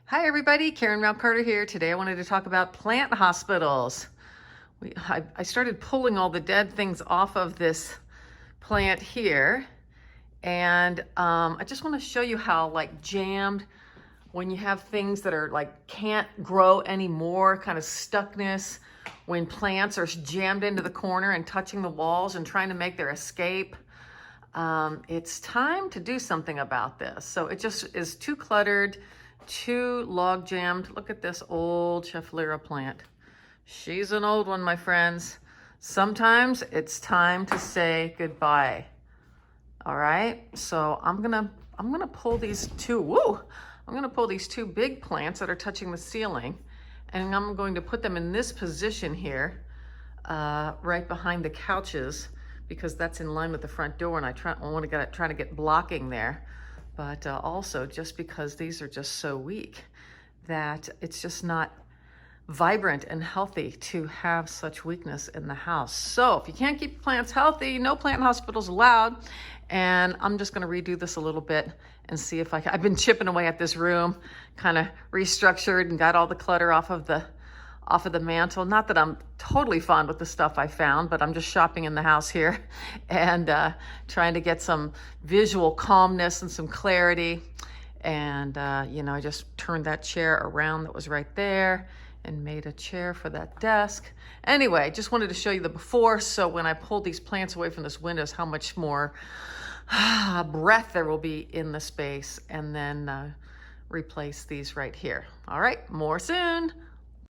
Hi everybody, Karen Ralph Carter here. Today I wanted to talk about plant hospitals. I started pulling all the dead things off of this plant here, and I just want to show you how jammed, when you have things that are can't grow anymore, kind of stuckness, when plants are jammed into the corner and touching the walls and trying to make their escape. It's time to do something about this. So it just is too cluttered, too log jammed. Look at this old Schefflera plant. She's an old one, my friends. Sometimes it's time to say goodbye. All right, so I'm gonna pull these two. Woo! I'm gonna pull these two big plants that are touching the ceiling, and I'm going to put them in this position here, right behind the couches, because that's in line with the front door, and I want to try to get blocking there. But also just because these are just so weak that it's just not vibrant and healthy to have such weakness in the house. So if you can't keep plants healthy, no plant hospitals allowed. And I'm just gonna redo this a little bit and see if I've been chipping away at this room, kind of restructured and got all the clutter off of the mantle. Not that I'm totally fond with the stuff I found, but I'm just shopping in the house here and trying to get some visual calmness and some clarity. And I just turned that chair around that was right there and made a chair for that desk. Anyway, just wanted to show you the before, so when I pull these plants away from this window, how much more breath there will be in the space, and then replace these right here. All right, more soon.